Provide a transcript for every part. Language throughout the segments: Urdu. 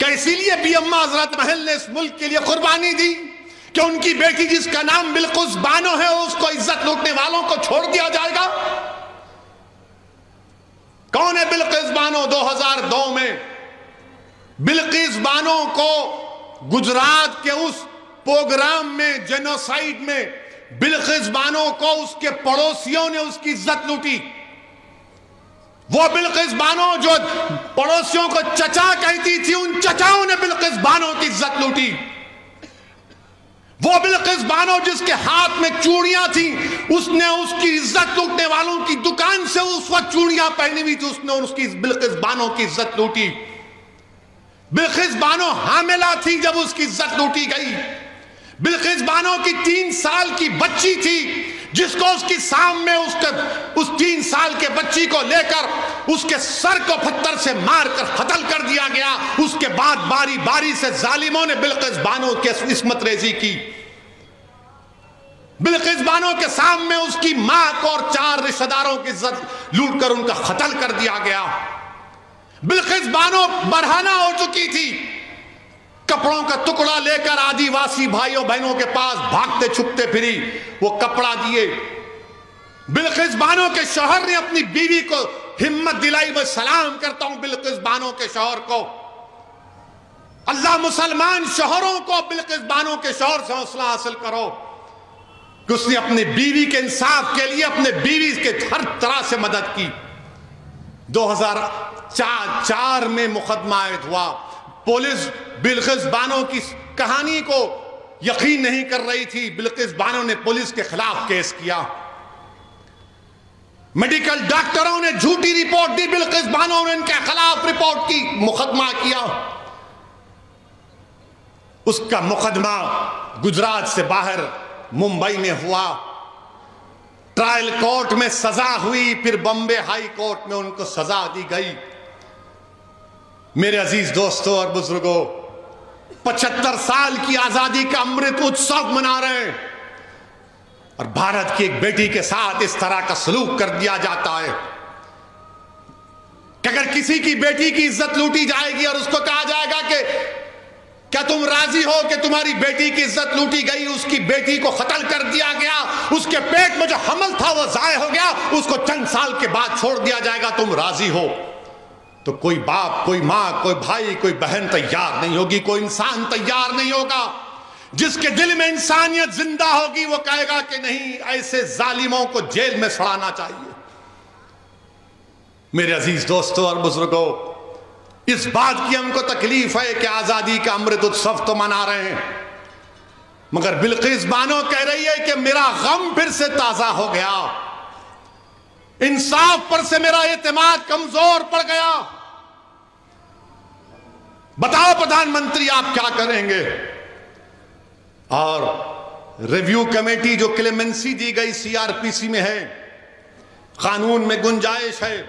کیا اسی لیے بی اما حضرت محل نے اس ملک کے لیے قربانی دی کہ ان کی بیٹی جس کا نام بلقیس بانو ہے اس کو عزت لوٹنے والوں کو چھوڑ دیا جائے گا؟ کون ہے بلقیس بانو؟ 2002 میں بلقیس بانو کو گجرات کے اس پروگرام میں، جینوسائیڈ میں، بلقیس بانو کو اس کے پڑوسیوں نے اس کی عزت لوٹی۔ وہ بلقیس بانو جو پڑوسیوں کو چچا کہتی تھی، ان چچاؤں نے بلقیس بانو کی عزت لوٹی۔ وہ بلقیس بانو جس کے ہاتھ میں چوڑیاں تھیں، اس نے اس کی عزت لوٹنے والوں کی دکان سے اس وقت چوڑیاں پہنی ہوئی تھی، اس نے اس کی بلقیس بانو کی عزت لوٹی۔ بلقیس بانو حاملہ تھی جب اس کی عزت لوٹی گئی۔ بلقیس بانو کی 3 سال کی بچی تھی جس کو اس کی سامنے اس 3 سال کے بچی کو لے کر اس کے سر کو پتھر سے مار کر قتل کر دیا گیا۔ اس کے بعد باری باری سے ظالموں نے بلقیس بانو کی عصمت ریزی کی۔ بلقیس بانو کے سامنے اس کی ماں کو اور 4 رشتہ داروں کی عزت لوٹ کر ان کا قتل کر دیا گیا۔ بلقیس بانو برہنہ ہو چکی تھی، کپڑوں کا ٹکڑا لے کر آدی واسی بھائیوں بہنوں کے پاس بھاگتے چھپتے پھری، وہ کپڑا دیے۔ بلقیس بانو کے شوہر نے اپنی بیوی کو ہمت دلائی۔ میں سلام کرتا ہوں بلقیس بانو کے شوہر کو۔ اللہ مسلمان شوہروں کو بلقیس بانو کے شوہر سے حوصلہ حاصل کرو کہ اس نے اپنی بیوی کے انصاف کے لیے اپنے بیوی کے ہر طرح سے مدد کی۔ 2004 میں مقدمہ عائد ہوا۔ پولیس بلقیس بانو کی کہانی کو یقین نہیں کر رہی تھی۔ بلقیس بانو نے پولیس کے خلاف کیس کیا۔ میڈیکل ڈاکٹروں نے جھوٹی رپورٹ دی، بلقیس بانو نے ان کے خلاف رپورٹ کی، مقدمہ کیا۔ اس کا مقدمہ گجرات سے باہر ممبئی میں ہوا، ٹرائل کورٹ میں سزا ہوئی، پھر بمبے ہائی کورٹ میں ان کو سزا دی گئی۔ میرے عزیز دوستوں اور بزرگوں، 75 سال کی آزادی کا امرت اتسو منا رہے ہیں، اور بھارت کی ایک بیٹی کے ساتھ اس طرح کا سلوک کر دیا جاتا ہے کہ اگر کسی کی بیٹی کی عزت لوٹی جائے گی اور اس کو کہا جائے گا کہ کیا تم راضی ہو کہ تمہاری بیٹی کی عزت لوٹی گئی، اس کی بیٹی کو قتل کر دیا گیا، اس کے پیٹ میں جو حمل تھا وہ ضائع ہو گیا، اس کو چند سال کے بعد چھوڑ دیا جائے گا، تم راضی ہو؟ تو کوئی باپ، کوئی ماں، کوئی بھائی، کوئی بہن تیار نہیں ہوگی، کوئی انسان تیار نہیں ہوگا۔ جس کے دل میں انسانیت زندہ ہوگی وہ کہے گا کہ نہیں، ایسے ظالموں کو جیل میں سڑانا چاہیے۔ میرے عزیز دوستوں اور بزرگوں، اس بات کی ہم کو تکلیف ہے کہ آزادی کا امرت اتسو تو منا رہے ہیں، مگر بلقیس بانو کہہ رہی ہے کہ میرا غم پھر سے تازہ ہو گیا، انصاف پر سے میرا اعتماد کمزور پڑ گیا۔ بتاؤ پردھان منتری آپ کیا کریں گے؟ اور ریویو کمیٹی جو کلیمنسی دی گئی CRPC میں ہے، قانون میں گنجائش ہے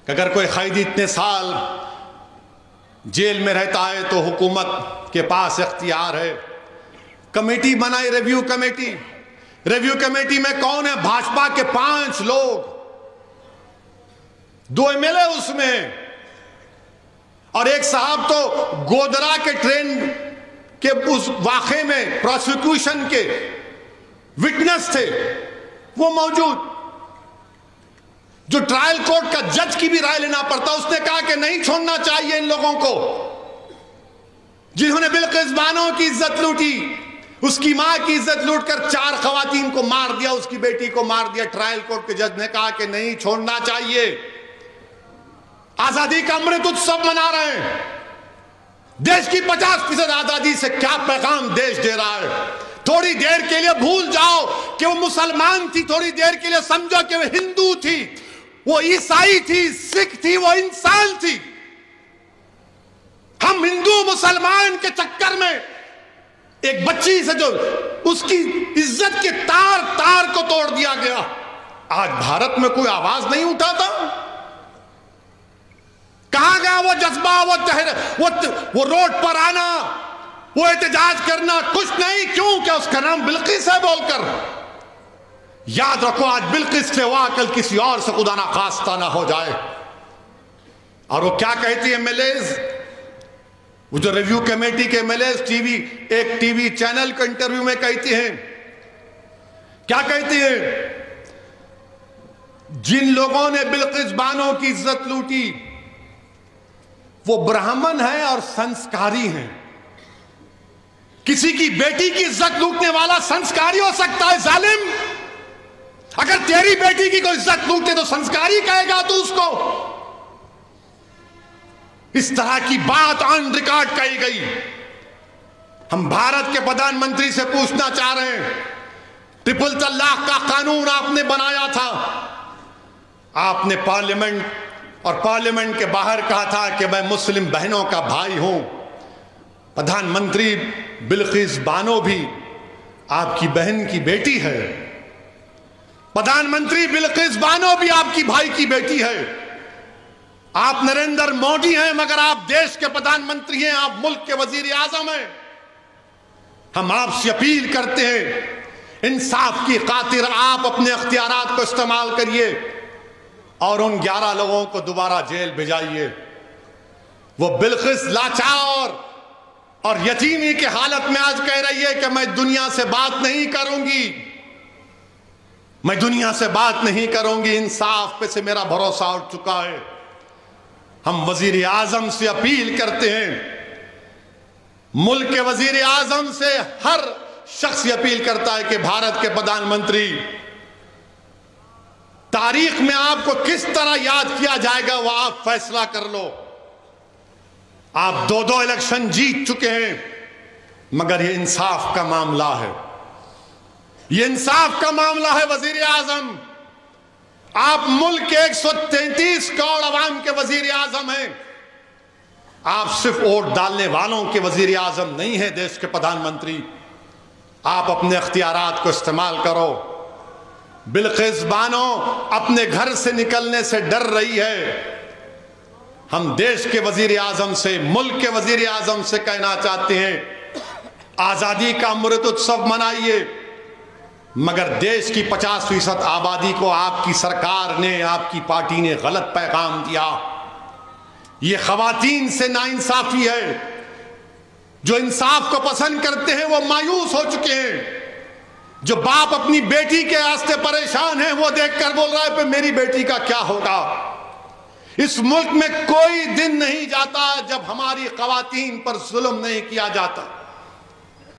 کہ اگر کوئی قیدی اتنے سال جیل میں رہتا ہے تو حکومت کے پاس اختیار ہے، کمیٹی بنائی ریویو کمیٹی۔ ریویو کمیٹی میں کون ہے؟ بھاجپا کے 5 لوگ، 2 MLA اس میں، اور ایک صاحب تو گودرا کے ٹرین کے اس واقعے میں پروسیکیوشن کے وٹنس تھے، وہ موجود۔ جو ٹرائل کورٹ کا جج کی بھی رائے لینا پڑتا، اس نے کہا کہ نہیں چھوڑنا چاہیے ان لوگوں کو جنہوں نے بلقیس بانو کی عزت لوٹی، اس کی ماں کی عزت لوٹ کر 4 خواتین کو مار دیا، اس کی بیٹی کو مار دیا۔ ٹرائل کورٹ کے جج نے کہا کہ نہیں چھوڑنا چاہیے۔ آزادی کا امرت اتسو منا رہے ہیں، دیش کی 50% آزادی سے کیا پیغام دیش دے رہا ہے؟ تھوڑی دیر کے لیے بھول جاؤ کہ وہ مسلمان تھی، تھوڑی دیر کے لیے سمجھو کہ وہ ہندو تھی، وہ عیسائی تھی، سکھ تھی، وہ انسان تھی۔ ہم ہندو مسلمان کے چکر میں ایک بچی سے جو اس کی عزت کے تار تار کو توڑ دیا گیا، آج بھارت میں کوئی آواز نہیں اٹھاتا۔ کہاں گیا وہ جذبہ، وہ روڈ پر آنا، وہ احتجاج کرنا؟ کچھ نہیں۔ کیوں؟ کہ اس کا نام بلقیس ہے بول کر۔ یاد رکھو آج بلقیس سے ہوا، کل کسی اور سے خدا نخواستہ نہ ہو جائے۔ اور وہ کیا کہتی ہے MLAs؟ وہ جو ریویو کمیٹی کے MLAs ایک ٹی وی چینل کو انٹرویو میں کہتی ہیں، کیا کہتی ہیں؟ جن لوگوں نے بلقیس بانو کی عزت لوٹی وہ برہمن ہیں اور سنسکاری ہیں۔ کسی کی بیٹی کی عزت لوٹنے والا سنسکاری ہو سکتا ہے ظالم؟ اگر تیری بیٹی کی کوئی عزت لوٹے تو سنسکاری کہے گا تو اس کو؟ اس طرح کی بات آن ریکارڈ کہی گئی۔ ہم بھارت کے پردھان منتری سے پوچھنا چاہ رہے ہیں، ٹرپل طلاق کا قانون آپ نے بنایا تھا، آپ نے پارلیمنٹ اور پارلیمنٹ کے باہر کہا تھا کہ میں مسلم بہنوں کا بھائی ہوں۔ پردھان منتری بلقیس بانو بھی آپ کی بہن کی بیٹی ہے، پردھان منتری بلقیس بانو بھی آپ کی بھائی کی بیٹی ہے۔ آپ نریندر مودی ہیں مگر آپ دیش کے پردھان منتری ہیں، آپ ملک کے وزیر اعظم ہیں۔ ہم آپ سے اپیل کرتے ہیں، انصاف کی خاطر آپ اپنے اختیارات کو استعمال کریے اور ان 11 لوگوں کو دوبارہ جیل بھیجائیے۔ وہ بلقیس لاچار اور یتیمی کی حالت میں آج کہہ رہی ہے کہ میں دنیا سے بات نہیں کروں گی، میں دنیا سے بات نہیں کروں گی، انصاف پہ سے میرا بھروسہ اٹھ چکا ہے۔ ہم وزیر اعظم سے اپیل کرتے ہیں، ملک کے وزیر اعظم سے ہر شخص یہ اپیل کرتا ہے کہ بھارت کے پردھان منتری، تاریخ میں آپ کو کس طرح یاد کیا جائے گا وہ آپ فیصلہ کر لو۔ آپ 2 الیکشن جیت چکے ہیں مگر یہ انصاف کا معاملہ ہے، یہ انصاف کا معاملہ ہے وزیر اعظم۔ آپ ملک کے 133 کروڑ عوام کے وزیر اعظم ہیں، آپ صرف ووٹ ڈالنے والوں کے وزیر اعظم نہیں ہیں، دیش کے پردھان منتری۔ آپ اپنے اختیارات کو استعمال کرو۔ بلقیس بانو اپنے گھر سے نکلنے سے ڈر رہی ہے۔ ہم دیش کے وزیر اعظم سے، ملک کے وزیر اعظم سے کہنا چاہتے ہیں، آزادی کا امرت اتسو منائیے مگر دیش کی 50% آبادی کو آپ کی سرکار نے، آپ کی پارٹی نے غلط پیغام دیا۔ یہ خواتین سے ناانصافی ہے۔ جو انصاف کو پسند کرتے ہیں وہ مایوس ہو چکے ہیں۔ جو باپ اپنی بیٹی کے واسطے پریشان ہیں وہ دیکھ کر بول رہا ہے کہ میری بیٹی کا کیا ہوگا۔ اس ملک میں کوئی دن نہیں جاتا جب ہماری خواتین پر ظلم نہیں کیا جاتا۔